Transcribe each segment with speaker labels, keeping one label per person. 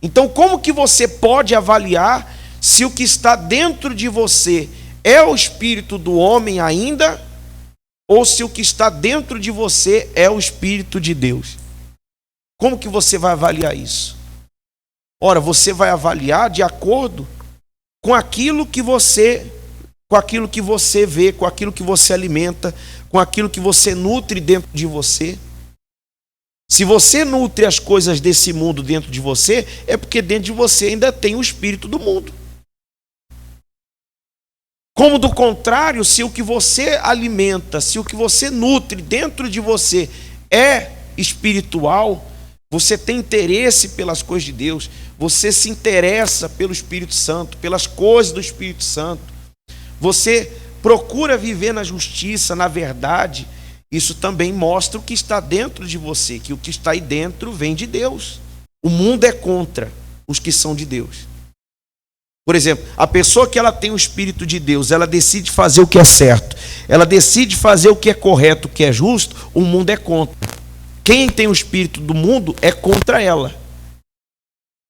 Speaker 1: Então, como que você pode avaliar se o que está dentro de você é o espírito do homem ainda, ou se o que está dentro de você é o espírito de Deus? Como que você vai avaliar isso? Ora, você vai avaliar de acordo com aquilo que você vê, com aquilo que você alimenta, com aquilo que você nutre dentro de você. Se você nutre as coisas desse mundo dentro de você, é porque dentro de você ainda tem o espírito do mundo. Como do contrário, se o que você alimenta, se o que você nutre dentro de você é espiritual, você tem interesse pelas coisas de Deus, você se interessa pelo Espírito Santo, pelas coisas do Espírito Santo, você procura viver na justiça, na verdade, isso também mostra o que está dentro de você, que o que está aí dentro vem de Deus. O mundo é contra os que são de Deus. Por exemplo, a pessoa que ela tem o Espírito de Deus, ela decide fazer o que é certo, ela decide fazer o que é correto, o que é justo, o mundo é contra. Quem tem o espírito do mundo é contra ela.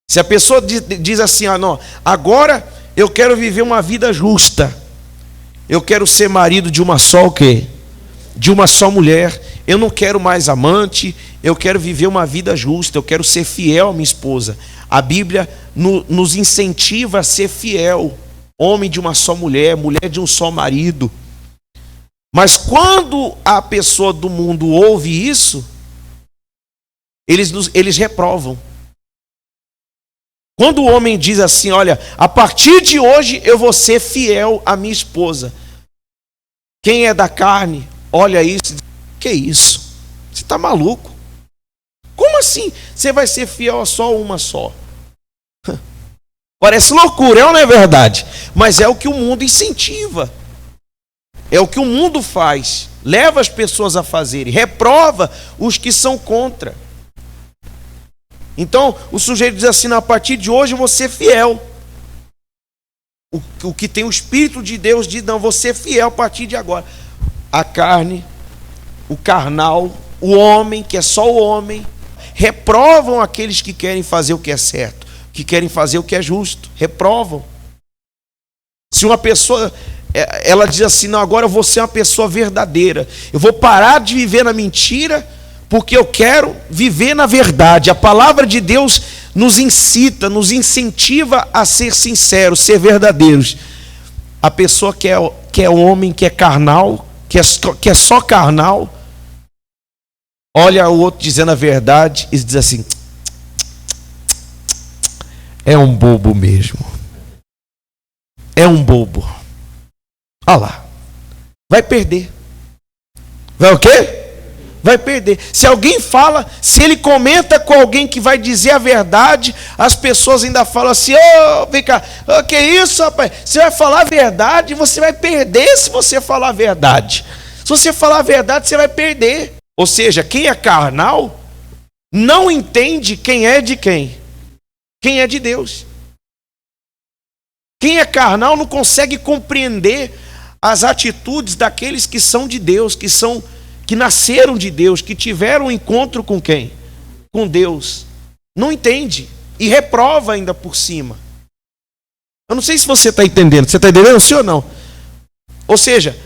Speaker 1: Se a pessoa diz assim, não, agora eu quero viver uma vida justa, eu quero ser marido de uma só o quê? De uma só mulher, eu não quero mais amante, eu quero viver uma vida justa, eu quero ser fiel à minha esposa. A Bíblia nos incentiva a ser fiel, homem de uma só mulher, mulher de um só marido. Mas quando a pessoa do mundo ouve isso, eles reprovam. Quando o homem diz assim, olha, a partir de hoje eu vou ser fiel à minha esposa. Quem é da carne, olha isso e diz, que isso? Você está maluco? Como assim você vai ser fiel a só uma só? Parece loucura, não é verdade? Mas é o que o mundo incentiva. É o que o mundo faz. Leva as pessoas a fazerem. Reprova os que são contra. Então, o sujeito diz assim, a partir de hoje eu vou ser fiel. O que tem o Espírito de Deus diz, não, vou ser fiel a partir de agora. A carne, o carnal, o homem, que é só o homem, reprovam aqueles que querem fazer o que é certo, que querem fazer o que é justo, reprovam. Se uma pessoa, ela diz assim, não, agora eu vou ser uma pessoa verdadeira, eu vou parar de viver na mentira, porque eu quero viver na verdade. A palavra de Deus nos incita, nos incentiva a ser sinceros, ser verdadeiros. A pessoa que é homem, que é carnal, que é só carnal, olha o outro dizendo a verdade e diz assim, é um bobo mesmo. É um bobo. Olha lá. Vai perder. Vai o quê? Vai perder. Se alguém fala, se ele comenta com alguém que vai dizer a verdade, as pessoas ainda falam assim, vem cá, que isso, rapaz? Você vai falar a verdade, você vai perder se você falar a verdade. Se você falar a verdade, você vai perder. Ou seja, quem é carnal não entende quem é de quem. Quem é de Deus. Quem é carnal não consegue compreender as atitudes daqueles que são de Deus, que nasceram de Deus, que tiveram um encontro com quem? Com Deus. Não entende. E reprova ainda por cima. Eu não sei se você está entendendo. Você está entendendo, sim ou não? Ou seja,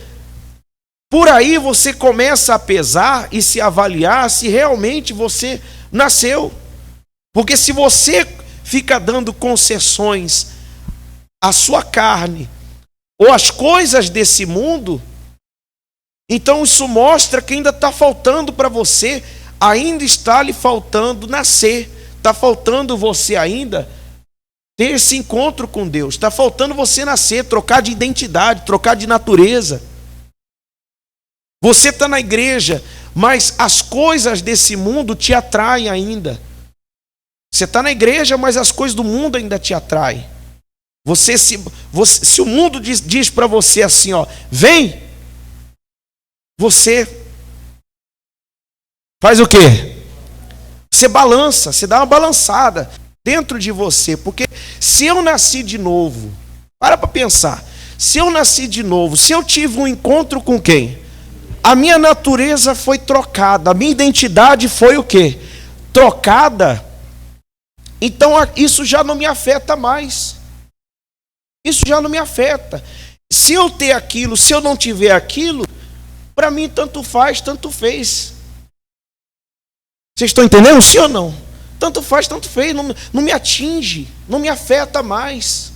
Speaker 1: por aí você começa a pesar e se avaliar se realmente você nasceu. Porque se você fica dando concessões à sua carne ou às coisas desse mundo, então isso mostra que ainda está faltando para você, ainda está lhe faltando nascer, está faltando você ainda ter esse encontro com Deus, está faltando você nascer, trocar de identidade, trocar de natureza. Você está na igreja, mas as coisas desse mundo te atraem ainda. Você está na igreja, mas as coisas do mundo ainda te atraem. Se o mundo diz para você assim, vem, você faz o quê? Você balança, você dá uma balançada dentro de você, porque se eu nasci de novo, para pensar, se eu nasci de novo, se eu tive um encontro com quem? A minha natureza foi trocada, a minha identidade foi o quê? Trocada. Então isso já não me afeta mais. Isso já não me afeta. Se eu ter aquilo, se eu não tiver aquilo, para mim tanto faz, tanto fez. Vocês estão entendendo, sim ou não? Tanto faz, tanto fez, não me atinge, não me afeta mais.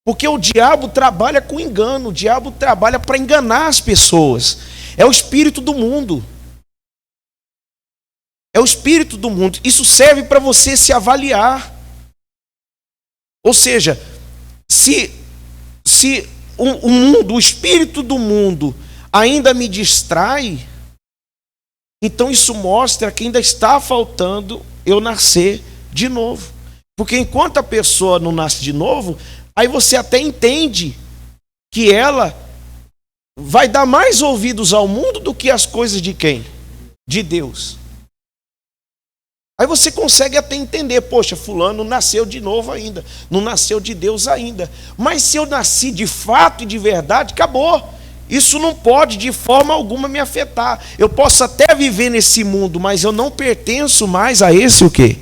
Speaker 1: Porque o diabo trabalha com engano, o diabo trabalha para enganar as pessoas. É o espírito do mundo. É o espírito do mundo. Isso serve para você se avaliar. Ou seja, se o mundo, o espírito do mundo ainda me distrai, então isso mostra que ainda está faltando eu nascer de novo. Porque enquanto a pessoa não nasce de novo, aí você até entende que ela vai dar mais ouvidos ao mundo do que às coisas de quem? De Deus. Aí você consegue até entender, poxa, fulano nasceu de novo ainda, não nasceu de Deus ainda. Mas se eu nasci de fato e de verdade, acabou. Isso não pode de forma alguma me afetar. Eu posso até viver nesse mundo, mas eu não pertenço mais a esse o quê?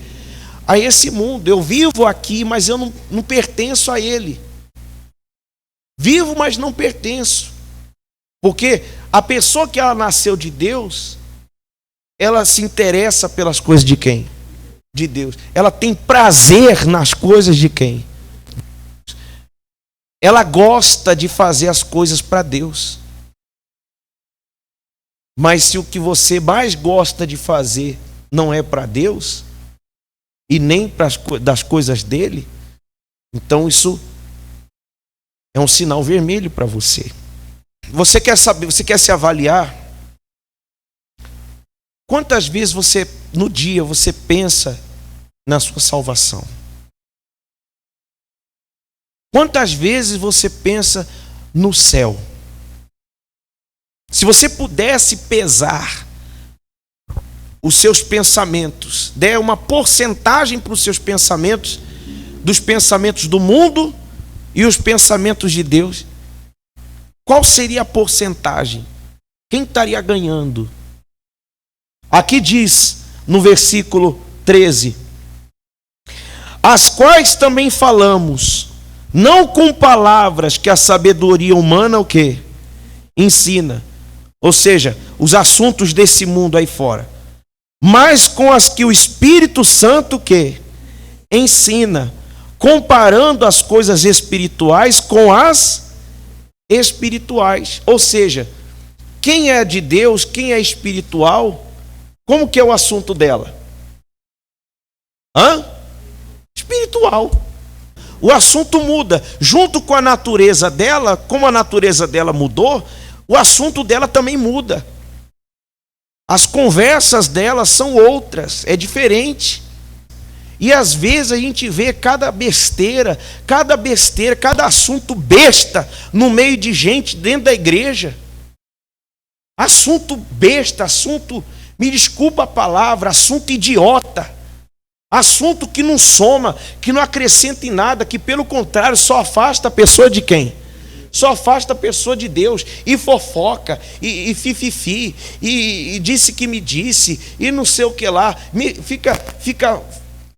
Speaker 1: A esse mundo. Eu vivo aqui, mas eu não pertenço a ele. Vivo, mas não pertenço. Porque a pessoa que ela nasceu de Deus, ela se interessa pelas coisas de quem? De Deus. Ela tem prazer nas coisas de quem? Ela gosta de fazer as coisas para Deus. Mas se o que você mais gosta de fazer não é para Deus, e nem das coisas dele, então isso é um sinal vermelho para você. Você quer saber, você quer se avaliar? Quantas vezes você, no dia, você pensa na sua salvação? Quantas vezes você pensa no céu? Se você pudesse pesar os seus pensamentos, der uma porcentagem para os seus pensamentos, dos pensamentos do mundo e os pensamentos de Deus, qual seria a porcentagem? Quem estaria ganhando? Aqui diz, no versículo 13, as quais também falamos, não com palavras que a sabedoria humana o quê? Ensina. Ou seja, os assuntos desse mundo aí fora. Mas com as que o Espírito Santo o quê? Ensina. Comparando as coisas espirituais com as espirituais. Ou seja, quem é de Deus, quem é espiritual, como que é o assunto dela? Espiritual. O assunto muda. Junto com a natureza dela, como a natureza dela mudou, o assunto dela também muda. As conversas dela são outras, é diferente. E às vezes a gente vê cada besteira, cada assunto besta no meio de gente dentro da igreja. Assunto besta, assunto, me desculpa a palavra, assunto idiota. Assunto que não soma, que não acrescenta em nada, que pelo contrário só afasta a pessoa de quem? Só afasta a pessoa de Deus, e fofoca, e fififi, e disse que me disse, e não sei o que lá, fica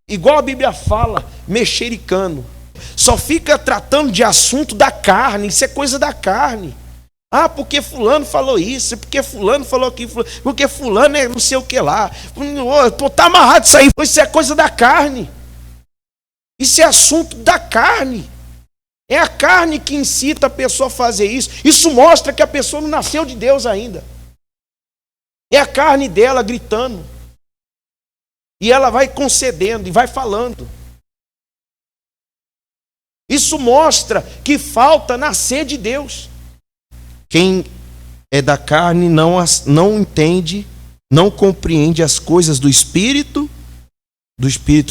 Speaker 1: igual a Bíblia fala, mexericano, só fica tratando de assunto da carne, isso é coisa da carne. Ah, porque fulano falou isso, porque fulano falou aquilo, porque fulano é não sei o que lá, tá amarrado isso aí, isso é coisa da carne, isso é assunto da carne. É a carne que incita a pessoa a fazer isso. Isso mostra que a pessoa não nasceu de Deus ainda. É a carne dela gritando. E ela vai concedendo e vai falando. Isso mostra que falta nascer de Deus. Quem é da carne não entende, não compreende as coisas do Espírito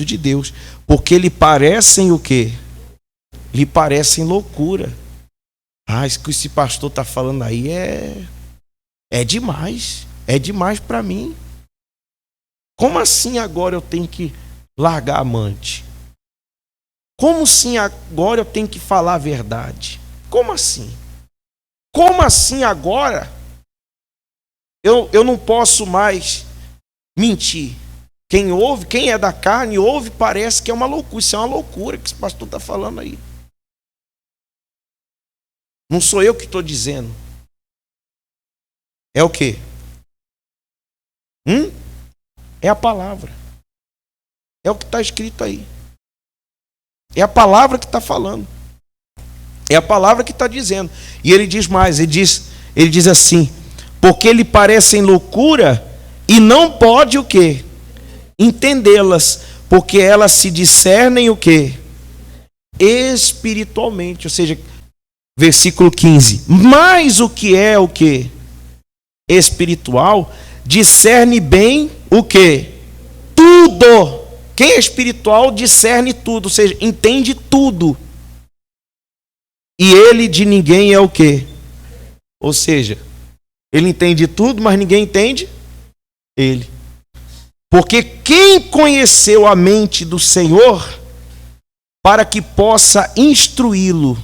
Speaker 1: de Deus. Porque lhe parecem o quê? Lhe parecem loucura. Isso que esse pastor está falando aí é demais. É demais para mim. Como assim agora eu tenho que largar a amante? Como assim agora eu tenho que falar a verdade? Como assim? Como assim agora eu não posso mais mentir? Quem ouve, quem é da carne, ouve, parece que é uma loucura. Isso é uma loucura que esse pastor está falando aí. Não sou eu que estou dizendo. É o quê? É a palavra. É o que está escrito aí. É a palavra que está falando. É a palavra que está dizendo. E ele diz mais, ele diz assim, porque lhe parecem loucura e não pode o quê? Entendê-las, porque elas se discernem o quê? Espiritualmente, ou seja, versículo 15. Mas o que é o quê? Espiritual, discerne bem o quê? Tudo. Quem é espiritual discerne tudo, ou seja, entende tudo. E ele de ninguém é o quê? Ou seja, ele entende tudo, mas ninguém entende ele. Porque quem conheceu a mente do Senhor para que possa instruí-lo?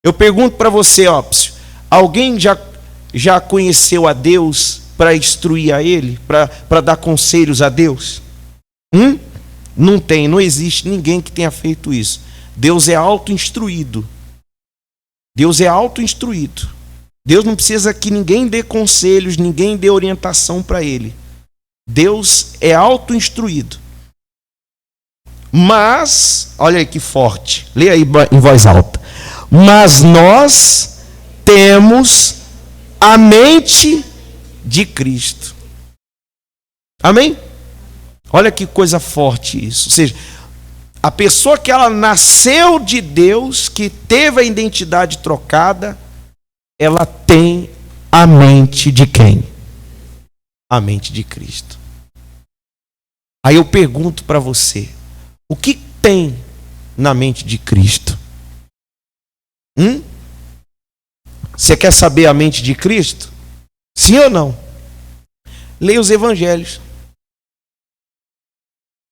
Speaker 1: Eu pergunto para você, óbvio, alguém já conheceu a Deus para instruir a ele, para dar conselhos a Deus? Não tem, não existe ninguém que tenha feito isso. Deus é auto-instruído. Deus é auto-instruído. Deus não precisa que ninguém dê conselhos, ninguém dê orientação para ele. Deus é auto-instruído. Mas, olha aí que forte, leia aí em voz alta. Mas nós temos a mente de Cristo. Amém? Olha que coisa forte isso. Ou seja, a pessoa que ela nasceu de Deus, que teve a identidade trocada, ela tem a mente de quem? A mente de Cristo. Aí eu pergunto para você, o que tem na mente de Cristo? Você quer saber a mente de Cristo? Sim ou não? Leia os evangelhos.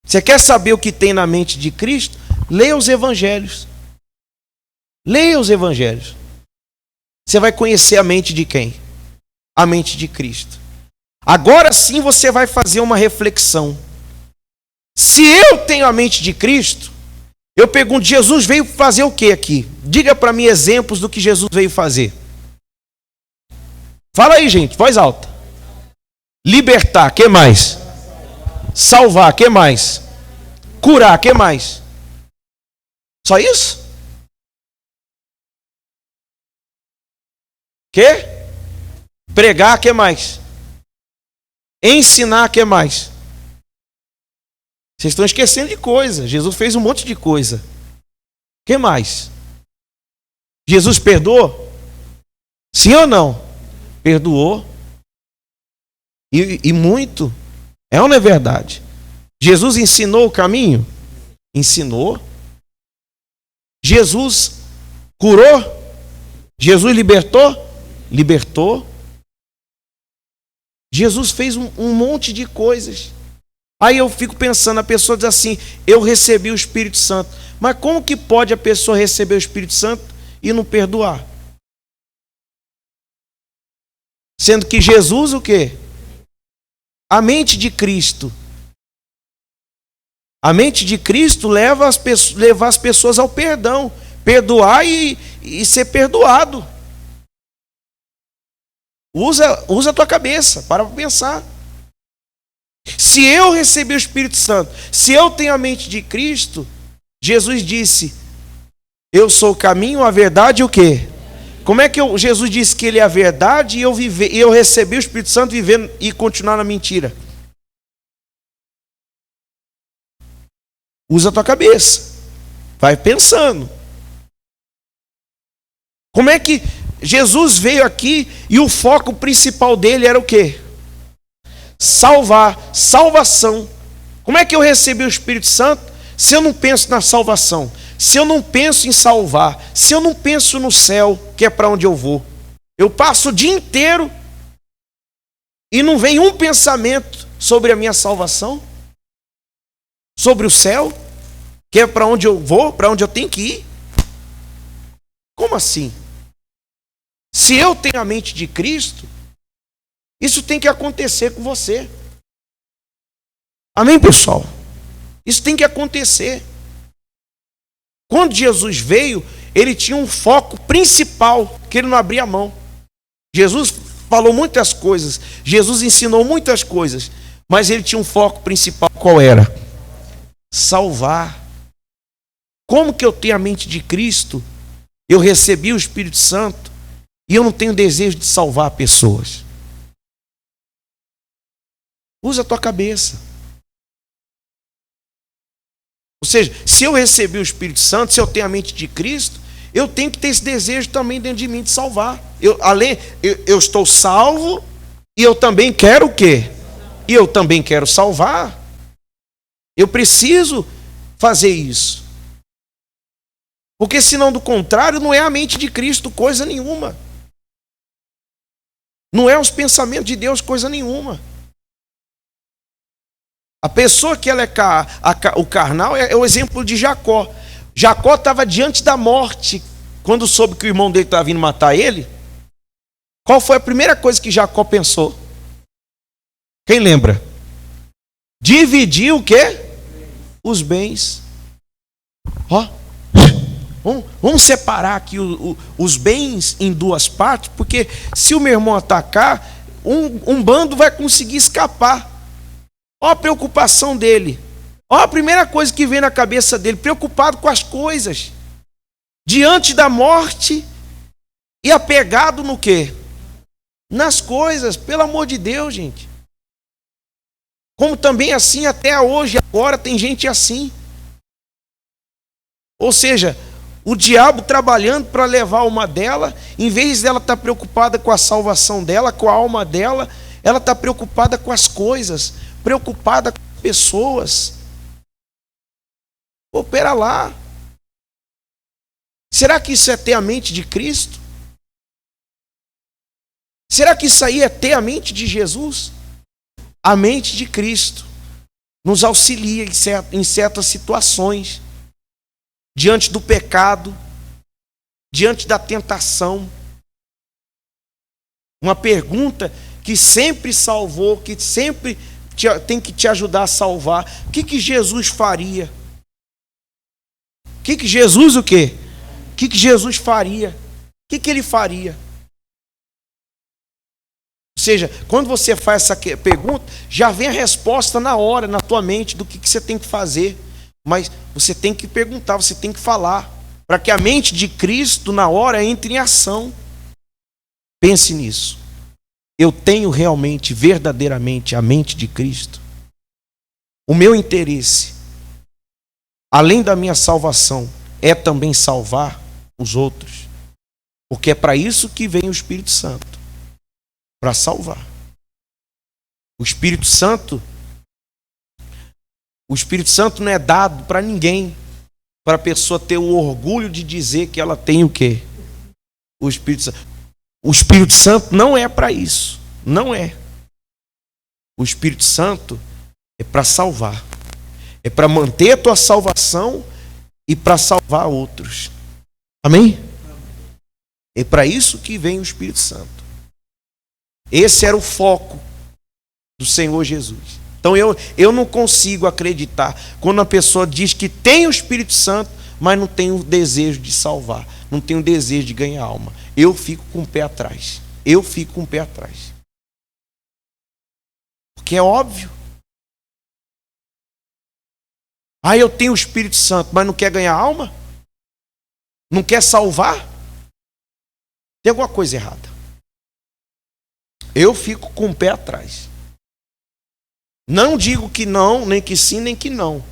Speaker 1: Você quer saber o que tem na mente de Cristo? Leia os evangelhos. Leia os evangelhos. Você vai conhecer a mente de quem? A mente de Cristo. Agora sim você vai fazer uma reflexão. Se eu tenho a mente de Cristo, eu pergunto, Jesus veio fazer o que aqui? Diga para mim exemplos do que Jesus veio fazer. Fala aí, gente, voz alta. Libertar, que mais? Salvar, que mais? Curar, que mais? Só isso? Que? Pregar, que mais? Ensinar, que mais? Vocês estão esquecendo de coisa. Jesus fez um monte de coisa. Que mais? Jesus perdoou? Sim ou não? Perdoou. E muito. É ou não é verdade? Jesus ensinou o caminho? Ensinou. Jesus curou? Jesus libertou? Libertou. Jesus fez um monte de coisas. Aí eu fico pensando, a pessoa diz assim, eu recebi o Espírito Santo. Mas como que pode a pessoa receber o Espírito Santo e não perdoar? Sendo que Jesus o quê? A mente de Cristo. A mente de Cristo leva as pessoas ao perdão. Perdoar e ser perdoado. Usa a tua cabeça, para pensar. Se eu receber o Espírito Santo, se eu tenho a mente de Cristo, Jesus disse, eu sou o caminho, a verdade e o quê? Como é que Jesus disse que ele é a verdade e eu recebi o Espírito Santo vivendo e continuar na mentira? Usa a tua cabeça. Vai pensando. Como é que Jesus veio aqui e o foco principal dele era o quê? Salvar, salvação. Como é que eu recebi o Espírito Santo se eu não penso na salvação? Se eu não penso em salvar? Se eu não penso no céu, que é para onde eu vou? Eu passo o dia inteiro e não vem um pensamento sobre a minha salvação? Sobre o céu, que é para onde eu vou, para onde eu tenho que ir? Como assim? Se eu tenho a mente de Cristo, isso tem que acontecer com você. Amém, pessoal? Isso tem que acontecer. Quando Jesus veio, ele tinha um foco principal, que ele não abria mão. Jesus falou muitas coisas, Jesus ensinou muitas coisas, mas ele tinha um foco principal, qual era? Salvar. Como que eu tenho a mente de Cristo? Eu recebi o Espírito Santo e eu não tenho desejo de salvar pessoas. Usa a tua cabeça. Ou seja, se eu recebi o Espírito Santo, se eu tenho a mente de Cristo, eu tenho que ter esse desejo também dentro de mim de salvar. Eu estou salvo e eu também quero o quê? E eu também quero salvar. Eu preciso fazer isso. Porque senão, do contrário, não é a mente de Cristo coisa nenhuma. Não é os pensamentos de Deus coisa nenhuma. A pessoa que ela o carnal é o exemplo de Jacó. Jacó estava diante da morte quando soube que o irmão dele estava vindo matar ele. Qual foi a primeira coisa que Jacó pensou? Quem lembra? Dividir o quê? Os bens. Ó, vamos separar aqui os bens em duas partes, porque se o meu irmão atacar, um bando vai conseguir escapar. Ó a preocupação dele. Ó a primeira coisa que vem na cabeça dele, preocupado com as coisas. Diante da morte e apegado no quê? Nas coisas, pelo amor de Deus, gente. Como também assim até hoje, agora tem gente assim. Ou seja, o diabo trabalhando para levar uma dela, em vez dela estar preocupada com a salvação dela, com a alma dela, ela está preocupada com as coisas, preocupada com as pessoas. Pô, pera lá. Será que isso é ter a mente de Cristo? Será que isso aí é ter a mente de Jesus? A mente de Cristo nos auxilia em certas situações, diante do pecado, diante da tentação. Uma pergunta que sempre salvou, que sempre tem que te ajudar a salvar. O que Jesus faria? O que Jesus o quê? O que Jesus faria? O que ele faria? Ou seja, quando você faz essa pergunta, já vem a resposta na hora, na tua mente, do que você tem que fazer. Mas você tem que perguntar, você tem que falar, para que a mente de Cristo, na hora, entre em ação. Pense nisso. Eu tenho realmente, verdadeiramente, a mente de Cristo? O meu interesse, além da minha salvação, é também salvar os outros. Porque é para isso que vem o Espírito Santo. Para salvar. O Espírito Santo não é dado para ninguém, para a pessoa ter o orgulho de dizer que ela tem o quê? O Espírito Santo. O Espírito Santo não é para isso. Não é. O Espírito Santo é para salvar. É para manter a tua salvação e para salvar outros. Amém? É para isso que vem o Espírito Santo. Esse era o foco do Senhor Jesus. Então eu não consigo acreditar quando a pessoa diz que tem o Espírito Santo, mas não tem o desejo de salvar, não tem o desejo de ganhar alma. Eu fico com o pé atrás. Eu fico com o pé atrás. Porque é óbvio. Ah, eu tenho o Espírito Santo, mas não quer ganhar alma? Não quer salvar? Tem alguma coisa errada. Eu fico com o pé atrás. Não digo que não, nem que sim, nem que não.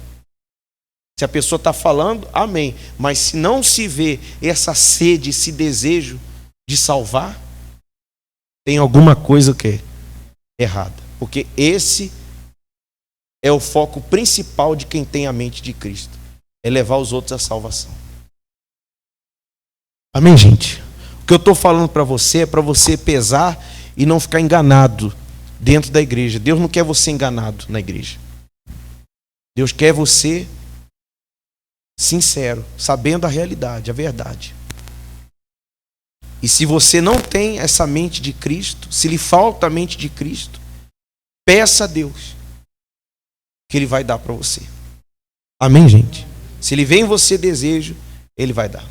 Speaker 1: Se a pessoa está falando, amém. Mas se não se vê essa sede, esse desejo de salvar, tem alguma coisa que é errada. Porque esse é o foco principal de quem tem a mente de Cristo. É levar os outros à salvação. Amém, gente? O que eu estou falando para você é para você pesar e não ficar enganado dentro da igreja. Deus não quer você enganado na igreja. Deus quer você sincero, sabendo a realidade, a verdade. E se você não tem essa mente de Cristo, se lhe falta a mente de Cristo, peça a Deus que Ele vai dar para você. Amém, gente? Se Ele vê em você desejo, Ele vai dar.